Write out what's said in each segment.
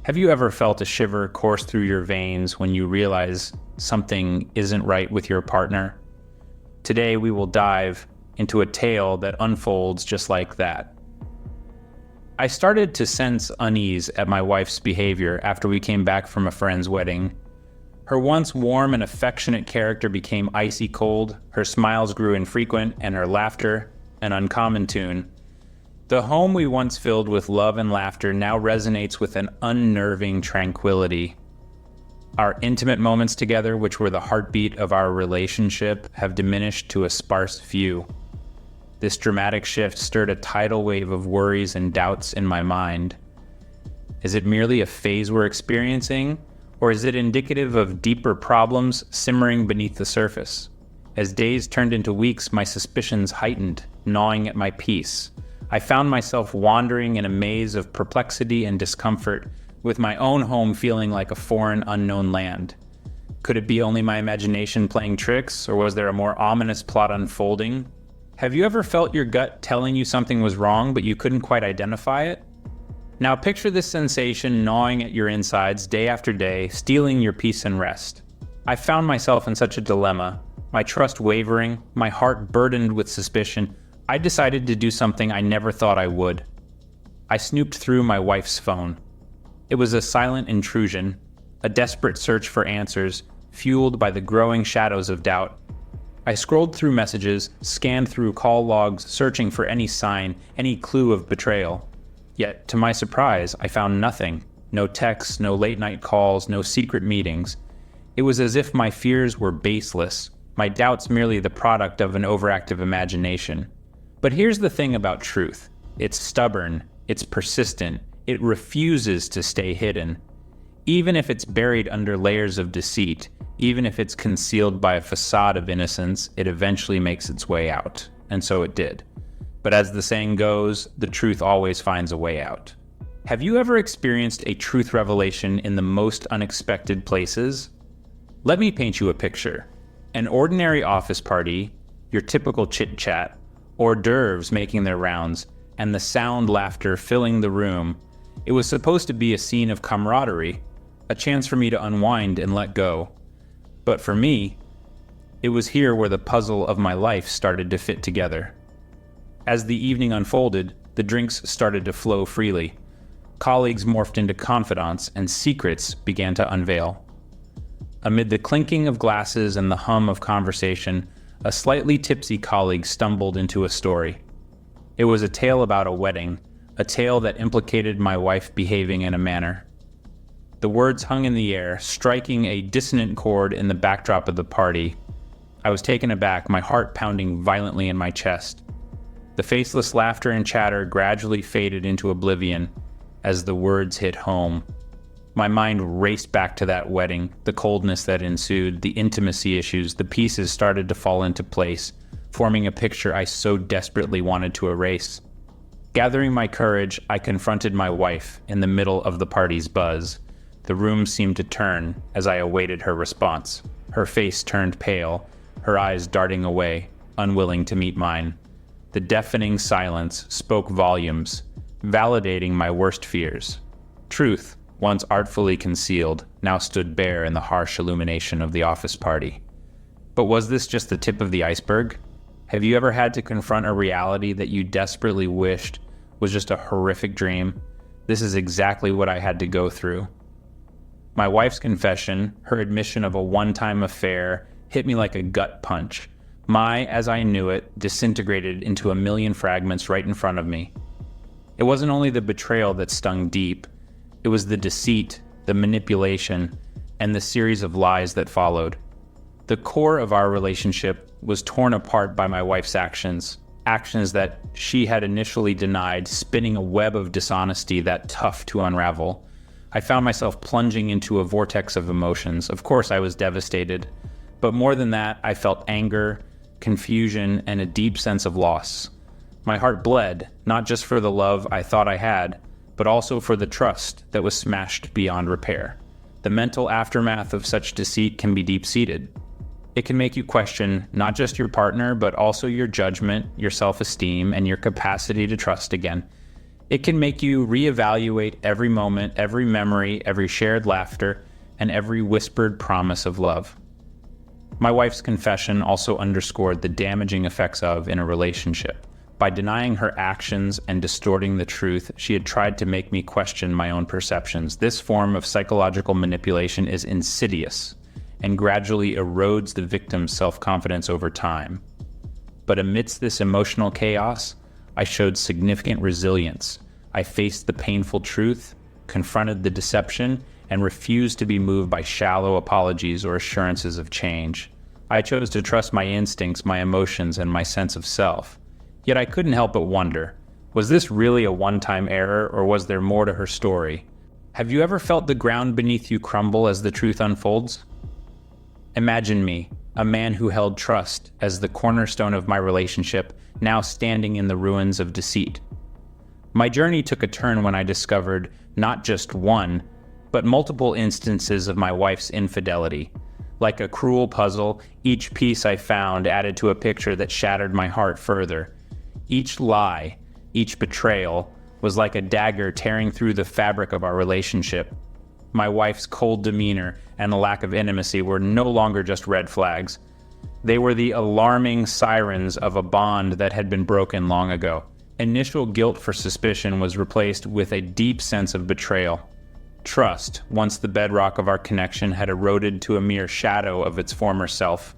Have you ever felt a shiver course through your veins when you realize something isn't right with your partner? Today we will dive into a tale that unfolds just like that. I started to sense unease at my wife's behavior after we came back from a friend's wedding. Her once warm and affectionate character became icy cold, her smiles grew infrequent, and her laughter an uncommon tune. The home we once filled with love and laughter now resonates with an unnerving tranquility. Our intimate moments together, which were the heartbeat of our relationship, have diminished to a sparse few. This dramatic shift stirred a tidal wave of worries and doubts in my mind. Is it merely a phase we're experiencing, or is it indicative of deeper problems simmering beneath the surface? As days turned into weeks, my suspicions heightened, gnawing at my peace. I found myself wandering in a maze of perplexity and discomfort, with my own home feeling like a foreign, unknown land. Could it be only my imagination playing tricks, or was there a more ominous plot unfolding? Have you ever felt your gut telling you something was wrong, but you couldn't quite identify it? Now picture this sensation gnawing at your insides day after day, stealing your peace and rest. I found myself in such a dilemma, my trust wavering, my heart burdened with suspicion. I decided to do something I never thought I would. I snooped through my wife's phone. It was a silent intrusion, a desperate search for answers, fueled by the growing shadows of doubt. I scrolled through messages, scanned through call logs, searching for any sign, any clue of betrayal. Yet, to my surprise, I found nothing. No texts, no late-night calls, no secret meetings. It was as if my fears were baseless, my doubts merely the product of an overactive imagination. But here's the thing about truth. It's stubborn, it's persistent, it refuses to stay hidden. Even if it's buried under layers of deceit, even if it's concealed by a facade of innocence, it eventually makes its way out. And so it did. But as the saying goes, the truth always finds a way out. Have you ever experienced a truth revelation in the most unexpected places? Let me paint you a picture. An ordinary office party, your typical chit-chat, hors d'oeuvres making their rounds, and the sound laughter filling the room. It was supposed to be a scene of camaraderie, a chance for me to unwind and let go. But for me, it was here where the puzzle of my life started to fit together. As the evening unfolded, the drinks started to flow freely. Colleagues morphed into confidants, and secrets began to unveil. Amid the clinking of glasses and the hum of conversation, a slightly tipsy colleague stumbled into a story. It was a tale about a wedding, a tale that implicated my wife behaving in a manner. The words hung in the air, striking a dissonant chord in the backdrop of the party. I was taken aback, my heart pounding violently in my chest. The faceless laughter and chatter gradually faded into oblivion as the words hit home. My mind raced back to that wedding, the coldness that ensued, the intimacy issues, the pieces started to fall into place, forming a picture I so desperately wanted to erase. Gathering my courage, I confronted my wife in the middle of the party's buzz. The room seemed to turn as I awaited her response. Her face turned pale, her eyes darting away, unwilling to meet mine. The deafening silence spoke volumes, validating my worst fears. Truth, once artfully concealed, now stood bare in the harsh illumination of the office party. But was this just the tip of the iceberg? Have you ever had to confront a reality that you desperately wished was just a horrific dream? This is exactly what I had to go through. My wife's confession, her admission of a one-time affair, hit me like a gut punch. As I knew it, disintegrated into a million fragments right in front of me. It wasn't only the betrayal that stung deep, it was the deceit, the manipulation, and the series of lies that followed. The core of our relationship was torn apart by my wife's actions that she had initially denied, spinning a web of dishonesty that tough to unravel. I found myself plunging into a vortex of emotions. Of course, I was devastated, but more than that, I felt anger, confusion, and a deep sense of loss. My heart bled, not just for the love I thought I had, but also for the trust that was smashed beyond repair. The mental aftermath of such deceit can be deep-seated. It can make you question not just your partner, but also your judgment, your self-esteem, and your capacity to trust again. It can make you reevaluate every moment, every memory, every shared laughter, and every whispered promise of love. My wife's confession also underscored the damaging effects of in a relationship. By denying her actions and distorting the truth, she had tried to make me question my own perceptions. This form of psychological manipulation is insidious and gradually erodes the victim's self-confidence over time. But amidst this emotional chaos, I showed significant resilience. I faced the painful truth, confronted the deception, and refused to be moved by shallow apologies or assurances of change. I chose to trust my instincts, my emotions, and my sense of self. Yet I couldn't help but wonder, was this really a one-time error, or was there more to her story? Have you ever felt the ground beneath you crumble as the truth unfolds? Imagine me, a man who held trust as the cornerstone of my relationship, now standing in the ruins of deceit. My journey took a turn when I discovered not just one, but multiple instances of my wife's infidelity. Like a cruel puzzle, each piece I found added to a picture that shattered my heart further. Each lie, each betrayal, was like a dagger tearing through the fabric of our relationship. My wife's cold demeanor and the lack of intimacy were no longer just red flags. They were the alarming sirens of a bond that had been broken long ago. Initial guilt for suspicion was replaced with a deep sense of betrayal. Trust, once the bedrock of our connection, had eroded to a mere shadow of its former self.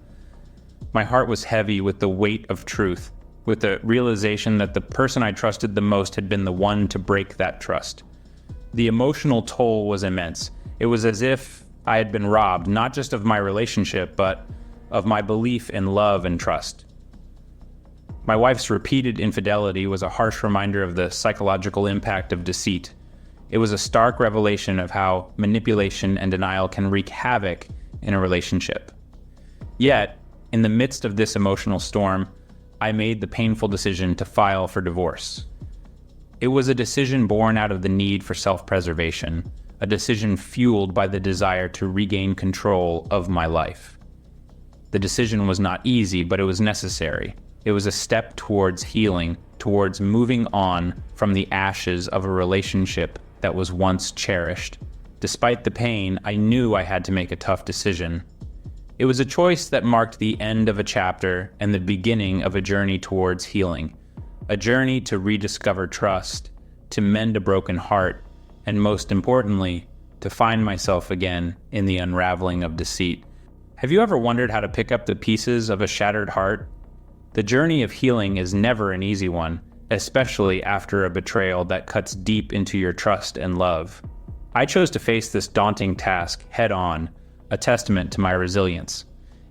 My heart was heavy with the weight of truth, with the realization that the person I trusted the most had been the one to break that trust. The emotional toll was immense. It was as if I had been robbed, not just of my relationship, but of my belief in love and trust. My wife's repeated infidelity was a harsh reminder of the psychological impact of deceit. It was a stark revelation of how manipulation and denial can wreak havoc in a relationship. Yet, in the midst of this emotional storm, I made the painful decision to file for divorce. It was a decision born out of the need for self-preservation, a decision fueled by the desire to regain control of my life. The decision was not easy, but it was necessary. It was a step towards healing, towards moving on from the ashes of a relationship that was once cherished. Despite the pain, I knew I had to make a tough decision. It was a choice that marked the end of a chapter and the beginning of a journey towards healing. A journey to rediscover trust, to mend a broken heart, and most importantly, to find myself again in the unraveling of deceit. Have you ever wondered how to pick up the pieces of a shattered heart? The journey of healing is never an easy one, especially after a betrayal that cuts deep into your trust and love. I chose to face this daunting task head-on, a testament to my resilience.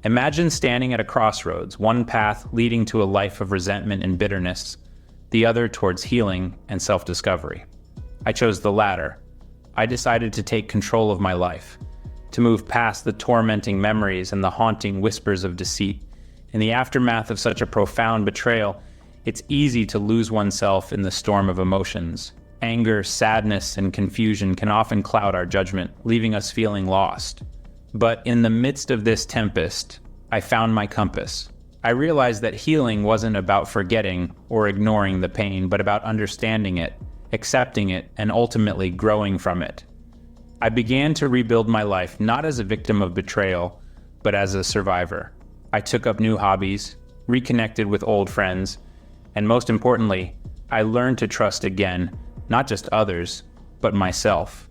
Imagine standing at a crossroads, one path leading to a life of resentment and bitterness, the other towards healing and self-discovery. I chose the latter. I decided to take control of my life, to move past the tormenting memories and the haunting whispers of deceit. In the aftermath of such a profound betrayal, it's easy to lose oneself in the storm of emotions. Anger, sadness, and confusion can often cloud our judgment, leaving us feeling lost. But in the midst of this tempest, I found my compass. I realized that healing wasn't about forgetting or ignoring the pain, but about understanding it, accepting it, and ultimately growing from it. I began to rebuild my life not as a victim of betrayal, but as a survivor. I took up new hobbies, reconnected with old friends, and most importantly, I learned to trust again, not just others, but myself.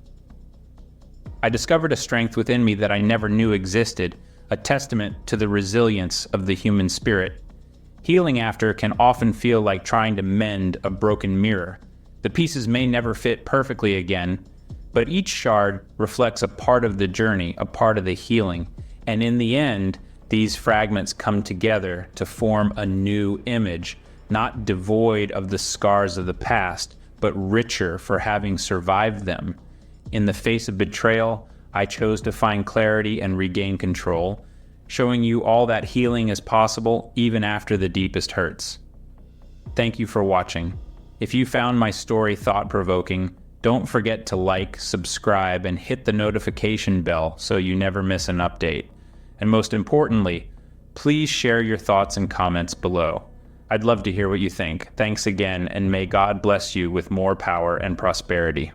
I discovered a strength within me that I never knew existed, a testament to the resilience of the human spirit. Healing after can often feel like trying to mend a broken mirror. The pieces may never fit perfectly again, but each shard reflects a part of the journey, a part of the healing. And in the end, these fragments come together to form a new image, not devoid of the scars of the past, but richer for having survived them. In the face of betrayal, I chose to find clarity and regain control, showing you all that healing is possible even after the deepest hurts. Thank you for watching. If you found my story thought-provoking, don't forget to like, subscribe, and hit the notification bell so you never miss an update. And most importantly, please share your thoughts and comments below. I'd love to hear what you think. Thanks again, and may God bless you with more power and prosperity.